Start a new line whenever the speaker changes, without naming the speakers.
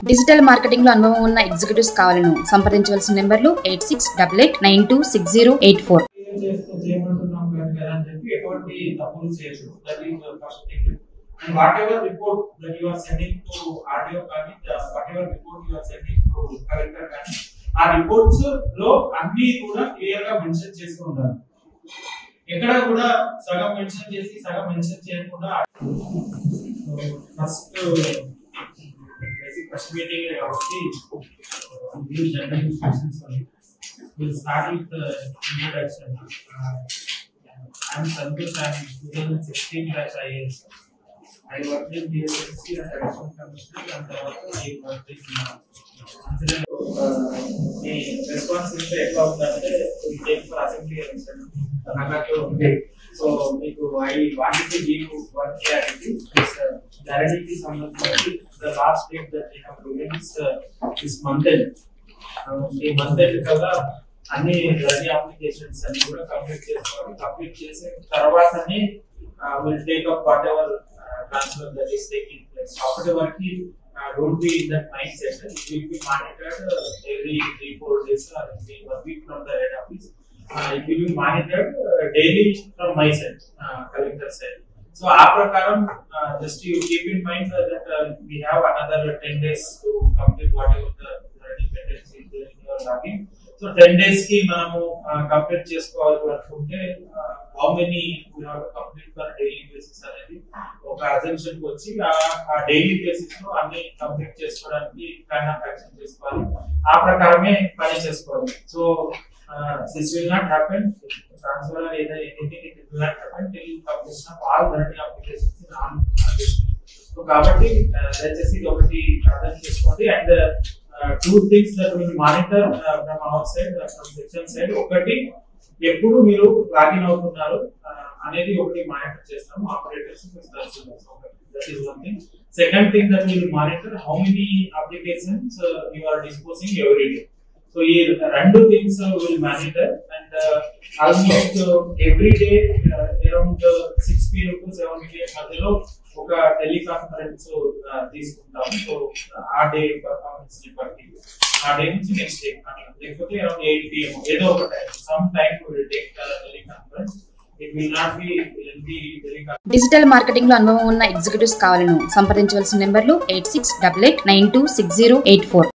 Digital marketing లో అనుభవం ఉన్న ఎగ్జిక్యూటివ్స్ కావాలను సంప్రదించవలసిన నెంబర్లు 8688926084.
And whatever report that you are sending to RDO కానీ whatever report you are sending to collector కానీ ఆ రిపోర్ట్స్ లో అన్ని కూడా క్లియర్ గా మెన్షన్ చేసి ఉండాలి. ఎక్కడ కూడా సగం మెన్షన్ చేసి సగం మెన్షన్ చేయకుండా ఫస్ట్ బేసిక్ ఫస్ట్ మీటింగ్ కాబట్టి new general instructions will start with the introduction. I am Santosh, I am 2016-IAS. I worked in DSSC as Additional Commissioner and also I worked in the responsibility of the state for assembly election. So I wanted to give one clarity. Clarity is the last date that we have released this month end. ఈ month end కల్లా అన్ని ready applications అన్ని కూడా complete చేసుకోవాలి. Complete చేసిన తర్వాతనే will take up what ever transfer that is taking place. అప్పటి వరకు don't be in that mind set. It will be monitored every 3-4 days or every 1 week from the head office. It will be monitored daily from my side, collector side. So ఆ ప్రకారం just you keep in mind that we have another 10 days to complete whatever the so 10 days కి మనము complete చేసుకోవాలి అనుకుంటే how many we have to complete for daily basis అనేది ఒక assumption కి వచ్చి ఆ డైలీ బేసిస్ లో అన్ని కంప్లీట్ చేసుకోవడానికి ప్లాన్ ఆఫ్ యాక్షన్ చేసుకోవాలి. ఆ ప్రకారమే పని చేసుకోవాలి. So this will not happen transfer లేదా anything it will not happen till completion of all Dharani applications in on. So కాబట్టి దయచేసి ఒకటి అర్థం చేసుకోండి. And two things that we monitor from our side, from section side. ఒకటి ఎప్పుడు మీరు login అవుతున్నారు అనేది ఒకటి మానిటర్ చేస్తాము operators. That is one thing. Second thing that we will monitor how many applications you are disposing every day. So ఈ రెండు things will monitor and almost every day around 6 PM to 7 PM మధ్యలో ఒక teleconference తీసుకుంటాము. So ఆ day performance ని బట్టి ఆ day నుంచి నెక్స్ట్ డే లేకపోతే అరౌండ్ 8 PM ఏదో ఒక time some time will take teleconference. It will not be
digital marketing లో అనుభవం ఉన్న ఎగ్జిక్యూటివ్స్ కావాలను సంప్రదించవలసిన నెంబర్లు 8688926084.